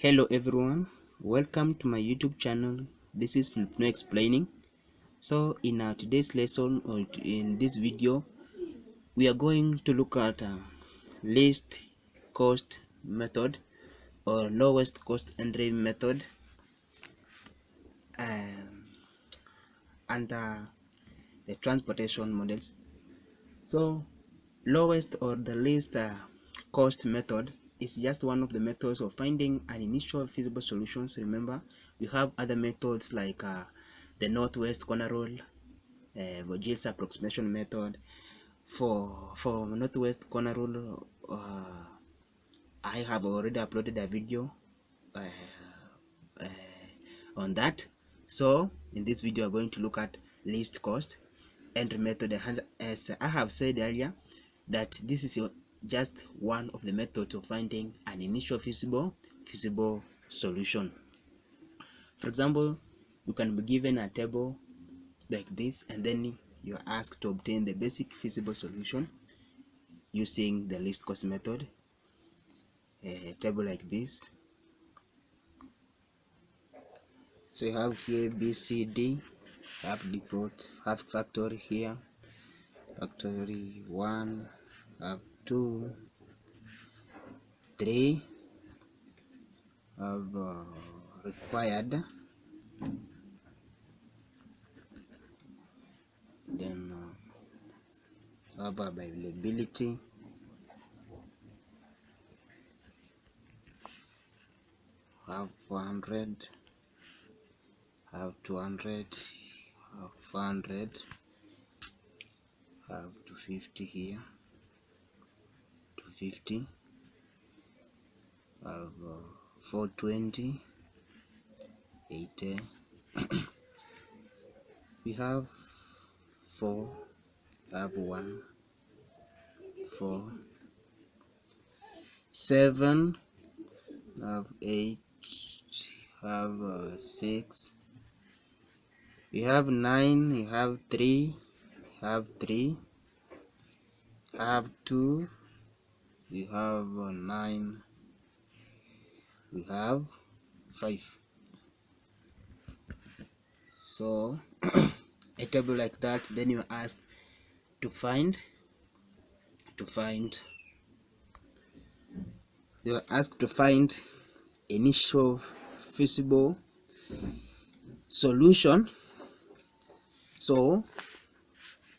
Hello everyone, welcome to my YouTube channel. This is Filipino Explaining. So in today's lesson, or in this video, we are going to look at least cost method or lowest cost entry method under the transportation models. So lowest or the least cost method is just one of the methods of finding an initial feasible solutions. Remember, we have other methods like the northwest corner rule, Vogel's approximation method. For northwest corner rule, I have already uploaded a video on that. So in this video, I'm going to look at least cost entry method. And as I have said earlier, that this is just one of the methods of finding an initial feasible solution. For example, you can be given a table like this, and then you are asked to obtain the basic feasible solution using the least cost method. A table like this. So you have here B, C, D, have depot, have factory here, factory 1, have 2, 3, have required, then have availability, have 400, have 200, have 400, have 250 here, 250, have 420, 80. We have 4, have 1, 4, 7, have 8, have 6, we have 9, we have 3, have 3, have 2, we have 9, we have 5. So a table like that, then you are asked to find initial feasible solution. So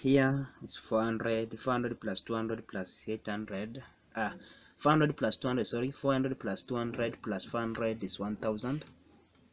here is 400 plus 200 plus 800, 400 plus 200, sorry, 400 plus 200 plus 400 is 1000,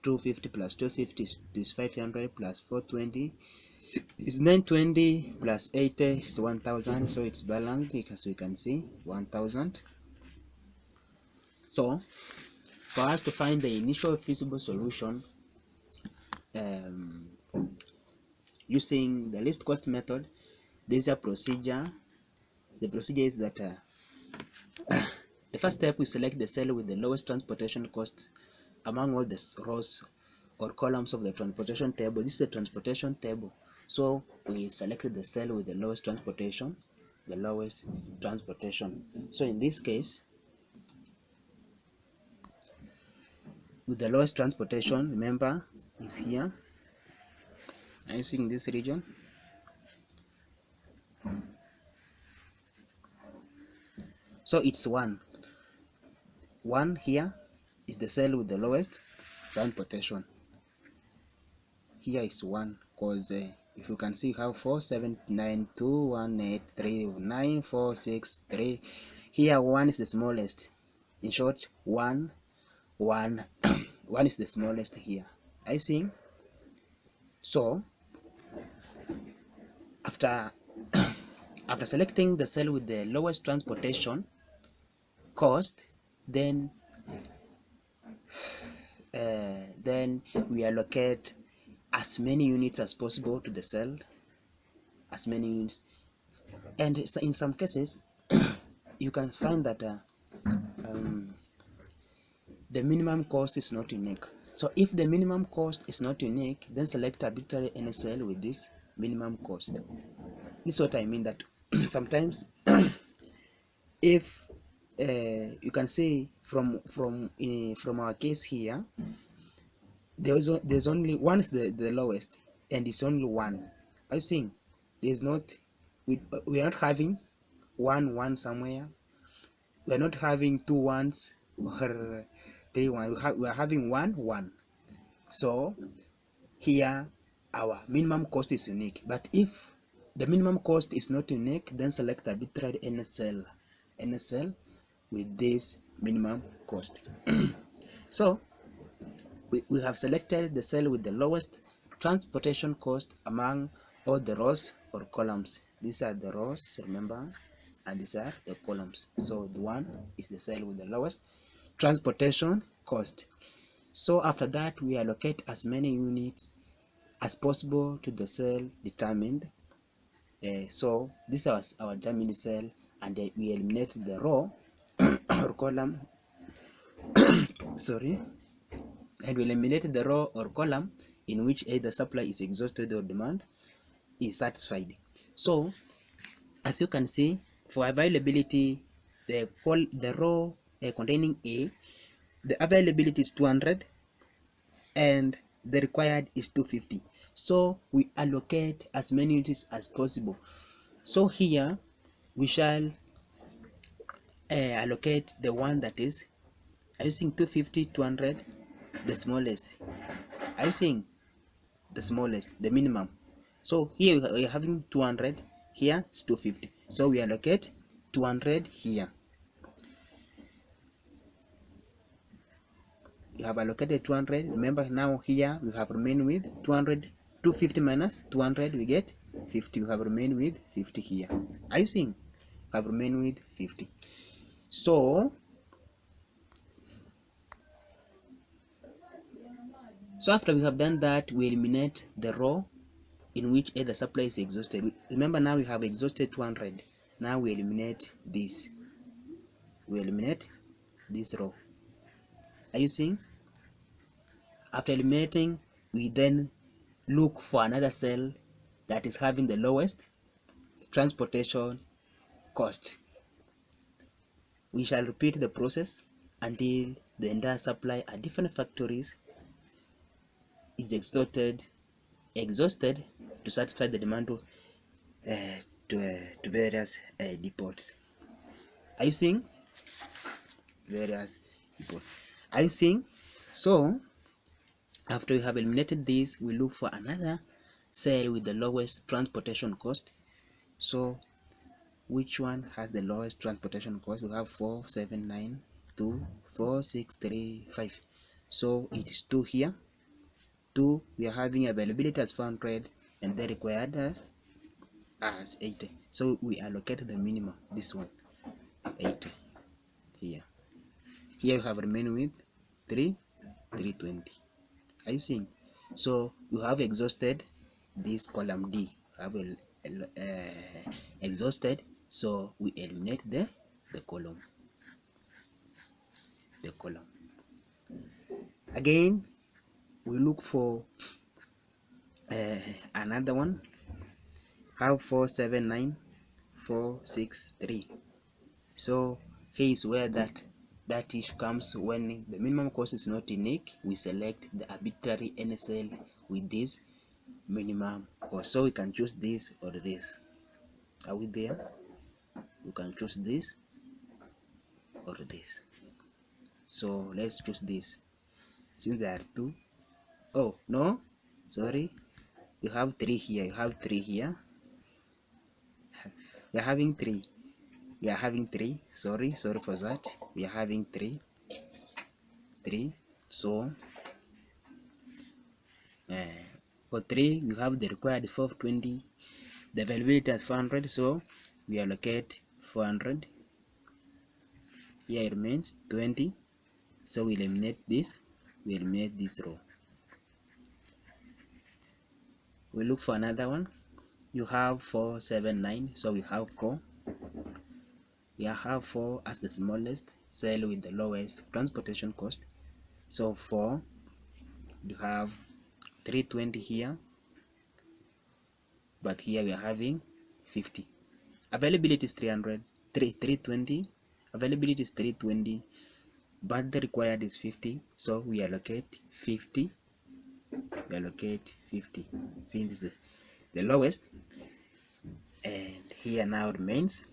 250 plus 250 is 500 plus 420 is 920 plus 80 is 1000. So it's balanced, as we can see, 1000. So for us to find the initial feasible solution using the least cost method, there's a procedure. The procedure is that the first step, we select the cell with the lowest transportation cost among all the rows or columns of the transportation table. This is the transportation table, so we selected the cell with the lowest transportation. So in this case, with the lowest transportation, remember, is here. I see in this region. So it's 1 here is the cell with the lowest transportation. Here is 1 because if you can see, you have 4, 7, 9, 2, 1, 8, 3, 9, 4, 6, 3. Here 1 is the smallest. In short, 1 1 is the smallest here. I see. So after selecting the cell with the lowest transportation cost, then we allocate as many units as possible to the cell, as many units. And in some cases you can find that the minimum cost is not unique. So if the minimum cost is not unique, then select arbitrary any cell with this minimum cost. This is what I mean, that sometimes if you can see from our case here, there's only one is the lowest, and it's only one. Are you seeing? There's not, we are not having one somewhere. We are not having two ones or three ones. We are having one. So here our minimum cost is unique. But if the minimum cost is not unique, then select arbitrary any cell with this minimum cost. So we have selected the cell with the lowest transportation cost among all the rows or columns. These are the rows, remember, and these are the columns. So the one is the cell with the lowest transportation cost. So after that, we allocate as many units as possible to the cell determined. So this is our determined cell, and we eliminate the row or column sorry, and we eliminate the row or column in which either supply is exhausted or demand is satisfied. So as you can see, for availability, the row containing A, the availability is 200 and the required is 250. So we allocate as many units as possible. So here we shall allocate the one that is using 250, 200, the smallest. Are you seeing the smallest, the minimum? So here we are having 200, here is 250. So we allocate 200 here. You have allocated 200. Remember, now here we have remained with 200. 250 minus 200, we get 50. We have remained with 50 here. Are you seeing? We have remained with 50. So after we have done that, we eliminate the row in which the supply is exhausted. Remember, now we have exhausted 200. Now we eliminate this. We eliminate this row. Are you seeing? After eliminating, we then look for another cell that is having the lowest transportation cost. We shall repeat the process until the entire supply at different factories is exhausted to satisfy the demand to various depots. Are you seeing? Various depots. Are you seeing? So after we have eliminated this, we look for another cell with the lowest transportation cost. So which one has the lowest transportation cost? We have 4, 7, 9, 2, 4, 6, 3, 5. So it is 2 here. 2, we are having availability as 400 and the required as 80. So we allocate the minimum, this one, 80 here. Here we have remained with 320. Are you seeing? So we have exhausted this column D. We have exhausted, so we eliminate the column. Again, we look for another one. Have 4, 7, 9, 4, 6, 3. So here is where that issue comes. When the minimum cost is not unique, we select the arbitrary any cell with this minimum cost. So we can choose this or this. Are we there? We can choose this or this. So let's choose this. Since there are 2, oh no, sorry, you have 3 here. You have 3 here. We are having 3. We are having 3. Sorry for that. We are having 3. So for 3, we have the required 420. The availability is 400. So we allocate 400. Here it remains 20. So we eliminate this. We eliminate this row. We look for another one. You have 4, 7, 9. So we have 4. We have 4 as the smallest cell with the lowest transportation cost. So 4, you have 320 here, but here we are having 50. Availability is 320. Availability is 320, but the required is 50, so we allocate 50. We allocate 50 since it's the lowest, and here now remains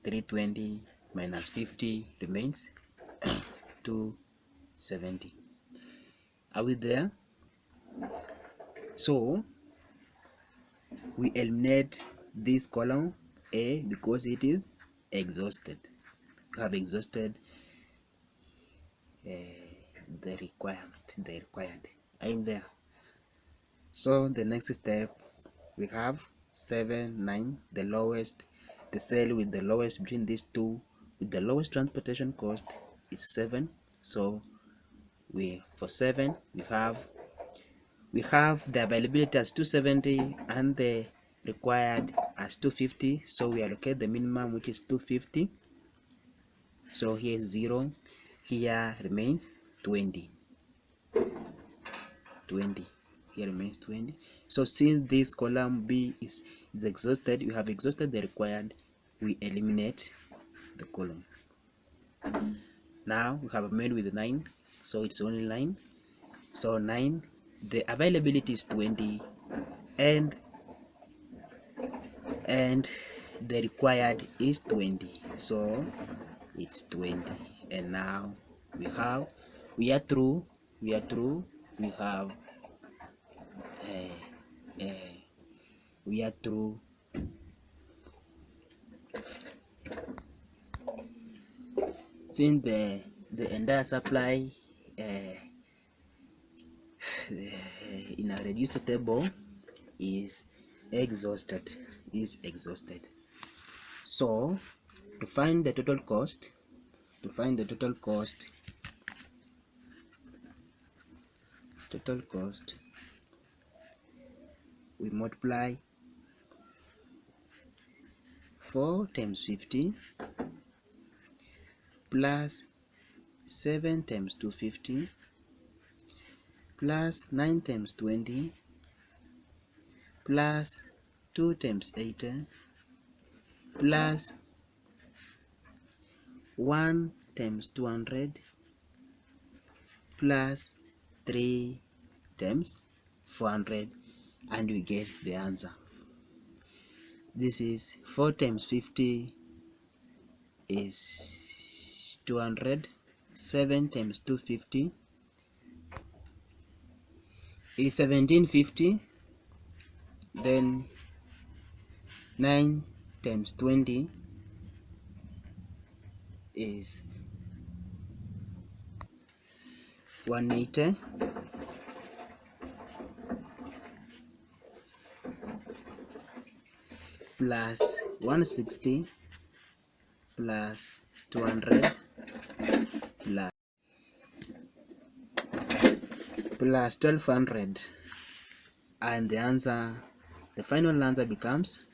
320 minus 50 remains 270. Are we there? So we eliminate this column A because it is exhausted. We have exhausted the required in there. So the next step, we have 7, 9, the lowest, the cell with the lowest between these two with the lowest transportation cost is 7. So for 7 we have the availability as 270 and the required as 250, so we allocate the minimum, which is 250. So here is 0, here remains 20, here remains 20. So since this column B is exhausted, we have exhausted the required, we eliminate the column. Now we have made with 9, so it's only 9. So 9, the availability is 20, and the required is 20, so it's 20. And now we are through. We have we are through. Since the entire supply in a reduced table is exhausted. So to find the total cost, we multiply 4 times 50 plus 7 times 250 plus 9 times 20 plus 2 times 80 plus 1 times 200 plus 3 times 400, and we get the answer. This is 4 times 50 is 200, 7 times 250 is 1750, then 9 times 20 is 180, plus 160 plus 200 plus 1200, and the final answer becomes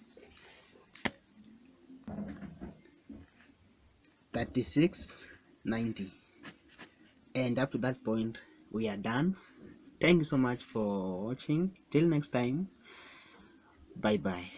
3690. And up to that point we are done. Thank you so much for watching. Till next time, bye bye.